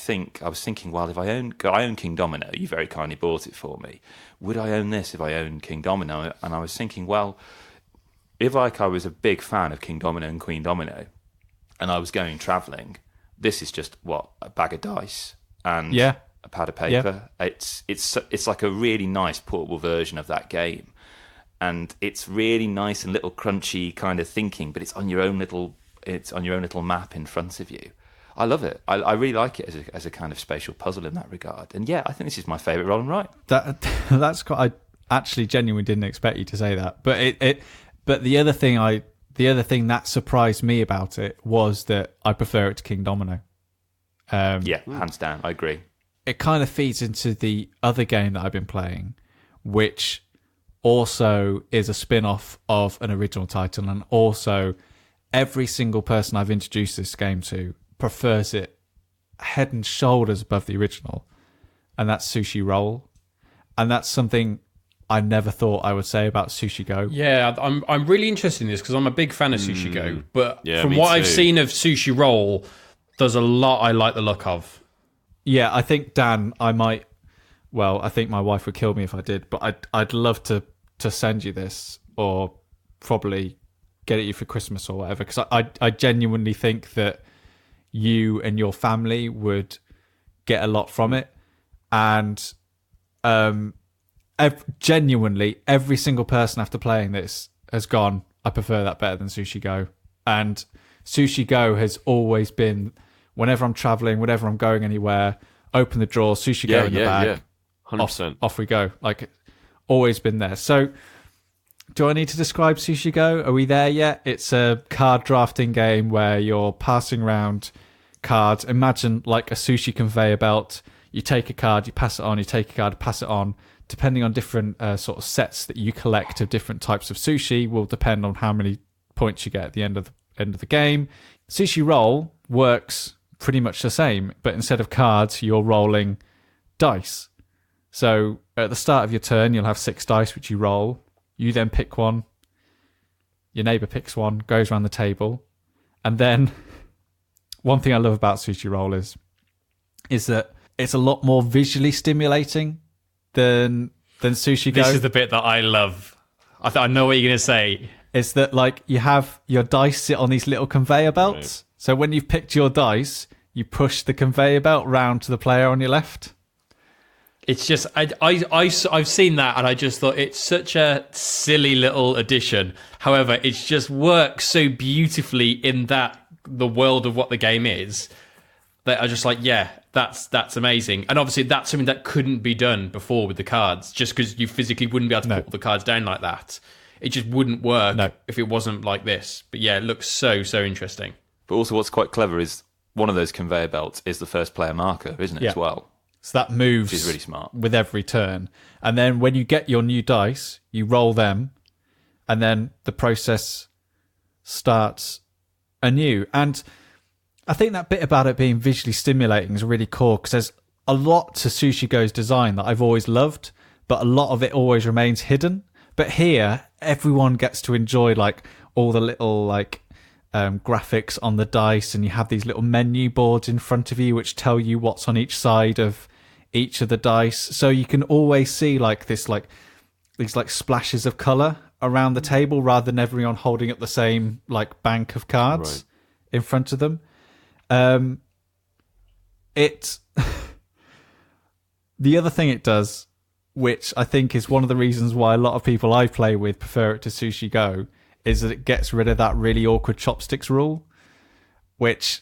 was thinking, well, if I own Kingdomino, you very kindly bought it for me. Would I own this if I owned Kingdomino? And I was thinking, well, if I was a big fan of Kingdomino and Queendomino, and I was going travelling, this is just a bag of dice and a pad of paper. Yeah. It's like a really nice portable version of that game, and it's really nice and little crunchy kind of thinking, but it's on your own little map in front of you. I love it. I really like it as a kind of spatial puzzle in that regard. And yeah, I think this is my favourite roll and write.
That's quite. I actually genuinely didn't expect you to say that. But the other thing that surprised me about it was that I prefer it to Kingdomino.
Yeah, hands down, I agree.
It kind of feeds into the other game that I've been playing, which also is a spin-off of an original title, and also every single person I've introduced this game to prefers it head and shoulders above the original, and that's Sushi Roll. And that's something I never thought I would say about Sushi Go.
Yeah, I'm really interested in this because I'm a big fan of Sushi Go, but from what
too.
I've seen of Sushi Roll, there's a lot I like the look of.
Yeah, I think, Dan, I think my wife would kill me if I did, but I'd love to send you this, or probably get it you for Christmas or whatever, because I genuinely think that you and your family would get a lot from it. And genuinely, every single person after playing this has gone, I prefer that better than Sushi Go. And Sushi Go has always been, whenever I'm traveling, whenever I'm going anywhere, open the drawer, Sushi Go in the bag.
Yeah. 100%.
Off we go. Like, always been there. So, do I need to describe Sushi Go? Are we there yet? It's a card drafting game where you're passing around cards. Imagine like a sushi conveyor belt. You take a card, you pass it on, you take a card, pass it on. Depending on different sort of sets that you collect of different types of sushi will depend on how many points you get at the end of the game. Sushi Roll works pretty much the same, but instead of cards, you're rolling dice. So at the start of your turn, you'll have 6 dice, which you roll. You then pick one. Your neighbour picks one, goes around the table. And then one thing I love about Sushi Roll is that it's a lot more visually stimulating than Sushi Go.
This is the bit that I love. I know what you're going to say.
It's that like you have your dice sit on these little conveyor belts. Right. So when you've picked your dice, you push the conveyor belt round to the player on your left.
It's just I've seen that and I just thought it's such a silly little addition. However, it just works so beautifully in the world of what the game is that I just like, yeah, that's amazing. And obviously that's something that couldn't be done before with the cards, just because you physically wouldn't be able to put the cards down like that. It just wouldn't work if it wasn't like this. But yeah, it looks so interesting.
But also what's quite clever is one of those conveyor belts is the first player marker, isn't it, as well?
So that moves,
which is really smart,
with every turn. And then when you get your new dice, you roll them, and then the process starts anew. And I think that bit about it being visually stimulating is really cool, because there's a lot to Sushi Go's design that I've always loved, but a lot of it always remains hidden. But here, everyone gets to enjoy like all the little like graphics on the dice, and you have these little menu boards in front of you which tell you what's on each side of each of the dice. So you can always see like this, like these like splashes of color around the table, rather than everyone holding up the same like bank of cards in front of them. The other thing it does, which I think is one of the reasons why a lot of people I play with prefer it to Sushi Go, is that it gets rid of that really awkward chopsticks rule, which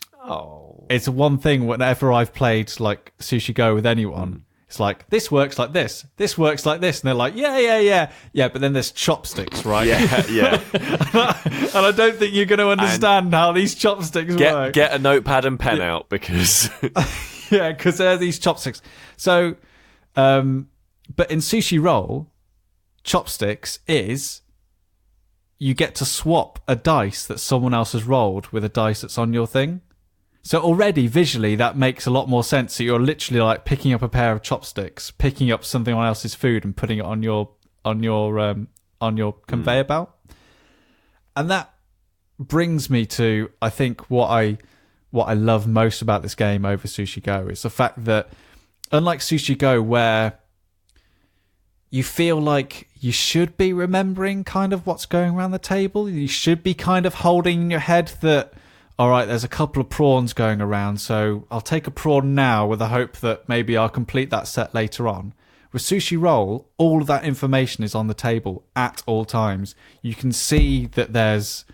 it's one thing whenever I've played like Sushi Go with anyone. It's like, this works like this works like this, and they're like, yeah, but then there's chopsticks, right?
Yeah.
And I don't think you're going to understand how these chopsticks work.
Get a notepad and pen out, because
yeah, because there are these chopsticks. So but in Sushi Roll, chopsticks is you get to swap a dice that someone else has rolled with a dice that's on your thing. So already visually that makes a lot more sense. So you're literally like picking up a pair of chopsticks, picking up something on else's food and putting it on your conveyor belt. And that brings me to, I think, what I love most about this game over Sushi Go is the fact that, unlike Sushi Go, where you feel like you should be remembering kind of what's going around the table, you should be kind of holding in your head that, all right, there's a couple of prawns going around, so I'll take a prawn now with the hope that maybe I'll complete that set later on. With Sushi Roll, all of that information is on the table at all times. You can see that there's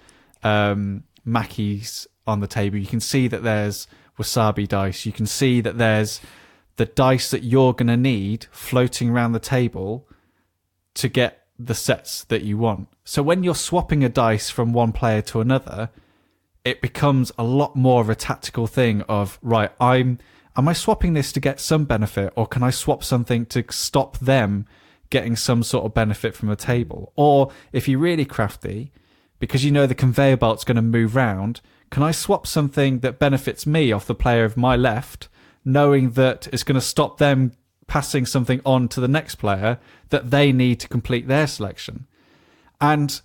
makis on the table. You can see that there's wasabi dice. You can see that there's the dice that you're going to need floating around the table to get the sets that you want. So when you're swapping a dice from one player to another, it becomes a lot more of a tactical thing of, right, am I swapping this to get some benefit, or can I swap something to stop them getting some sort of benefit from the table? Or if you're really crafty, because you know the conveyor belt's going to move round, can I swap something that benefits me off the player of my left, knowing that it's going to stop them passing something on to the next player that they need to complete their selection? And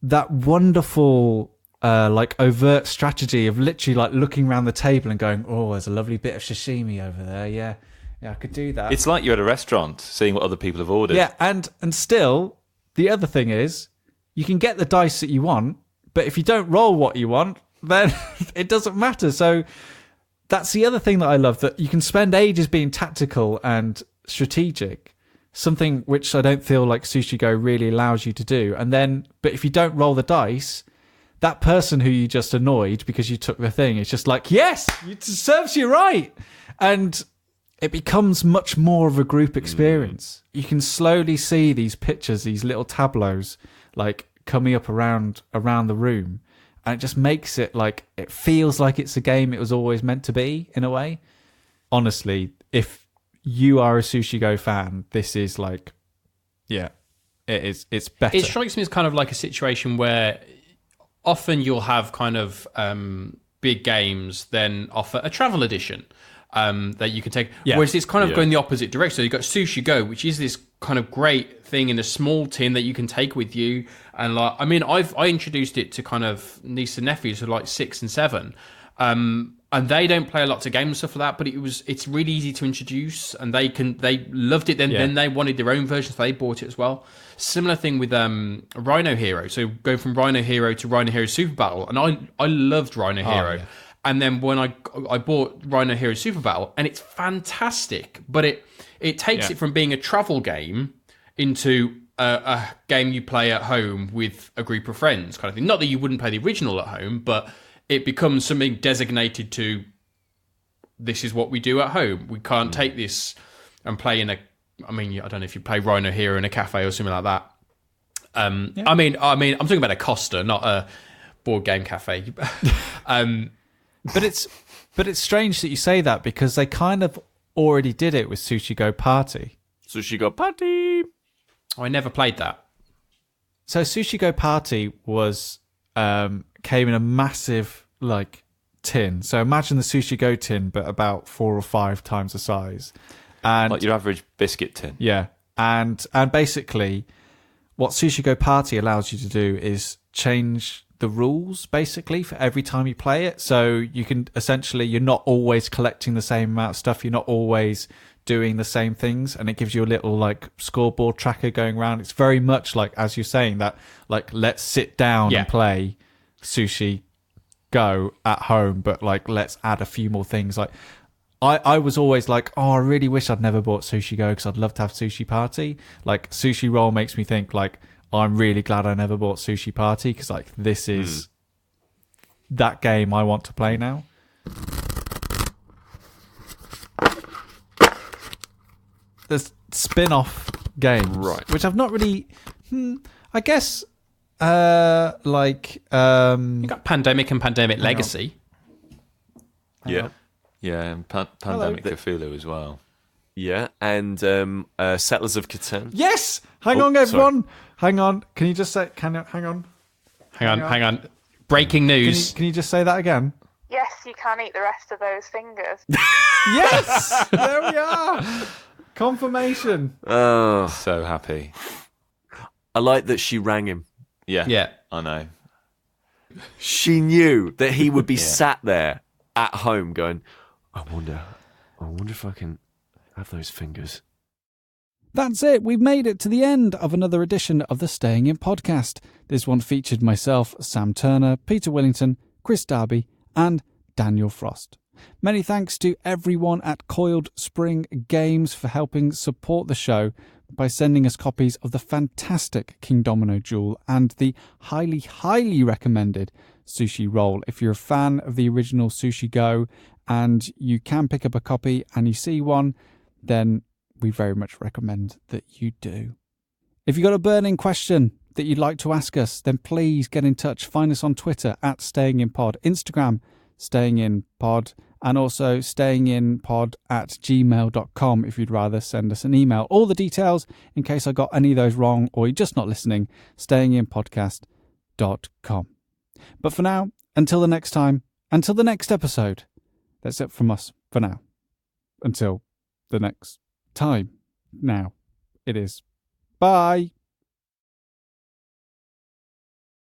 that wonderful like overt strategy of literally like looking around the table and going, oh, there's a lovely bit of sashimi over there. Yeah, I could do that.
It's like you're at a restaurant seeing what other people have ordered.
Yeah, and still, the other thing is, you can get the dice that you want, but if you don't roll what you want, then it doesn't matter. So that's the other thing that I love, that you can spend ages being tactical and strategic, something which I don't feel like Sushi Go really allows you to do. And then, but if you don't roll the dice, that person who you just annoyed because you took the thing, it's just like, yes, it serves you right. And it becomes much more of a group experience. You can slowly see these pictures, these little tableaus, like coming up around the room. And it just makes it like, it feels like it's a game it was always meant to be, in a way. Honestly, if you are a Sushi Go fan, this is like, yeah, it is. It's better.
It strikes me as kind of like a situation where often you'll have kind of big games then offer a travel edition that you can take.
Yeah.
Whereas it's kind of going the opposite direction. So you've got Sushi Go, which is this kind of great thing in a small tin that you can take with you. And like, I mean, I introduced it to kind of niece and nephews who are like 6 and 7. And they don't play lots of games and stuff like that, but it's really easy to introduce, and they loved it. Then they wanted their own version, so they bought it as well. Similar thing with Rhino Hero. So going from Rhino Hero to Rhino Hero Super Battle, and I loved Rhino Hero. Yeah. And then when I bought Rhino Hero Super Battle, and it's fantastic, but it takes it from being a travel game into a game you play at home with a group of friends, kind of thing. Not that you wouldn't play the original at home, but it becomes something designated to, this is what we do at home. We can't take this and play in I don't know if you play Rhino Hero in a cafe or something like that. I mean, I'm talking about a Costa, not a board game cafe.
But it's strange that you say that, because they kind of already did it with Sushi Go Party.
Sushi Go Party.
I never played that.
So Sushi Go Party was came in a massive like tin. So imagine the Sushi Go tin, but about 4 or 5 times the size. And
like your average biscuit tin.
Yeah. And basically what Sushi Go Party allows you to do is change the rules basically for every time you play it. So you can essentially, you're not always collecting the same amount of stuff. You're not always doing the same things, and it gives you a little like scoreboard tracker going around. It's very much like, as you're saying, that like, let's sit down and play Sushi Go at home, but like, let's add a few more things. Like I was always like, oh, I really wish I'd never bought Sushi Go, because I'd love to have Sushi Party. Like Sushi Roll makes me think like, I'm really glad I never bought Sushi Party, because like, this is that game I want to play now. There's spin-off games,
right,
which I've not really, I guess, like
you got Pandemic and Pandemic Legacy.
Yeah,
and Pandemic Cthulhu as well.
Yeah, and Settlers of Catan.
Yes, hang on, everyone. Sorry. Hang on. Can you just say? Hang on.
Breaking news.
Can you just say that again?
Yes, you can eat the rest of those fingers.
Yes, there we are. Confirmation.
Oh,
so happy.
I like that she rang him.
Yeah, I know.
She knew that he would be sat there at home going, I wonder if I can have those fingers.
That's it. We've made it to the end of another edition of the Staying In podcast. This one featured myself, Sam Turner, Peter Willington, Chris Darby, and Daniel Frost. Many thanks to everyone at Coiled Spring Games for helping support the show by sending us copies of the fantastic Kingdomino Duel and the highly, highly recommended Sushi Roll. If you're a fan of the original Sushi Go and you can pick up a copy and you see one, then we very much recommend that you do. If you've got a burning question that you'd like to ask us, then please get in touch. Find us on Twitter at StayingInPod, Instagram, StayingInPod, and also stayinginpod@gmail.com if you'd rather send us an email. All the details, in case I got any of those wrong or you're just not listening, stayinginpodcast.com. But for now, until the next time, until the next episode, that's it from us for now. Until the next time. Now it is. Bye.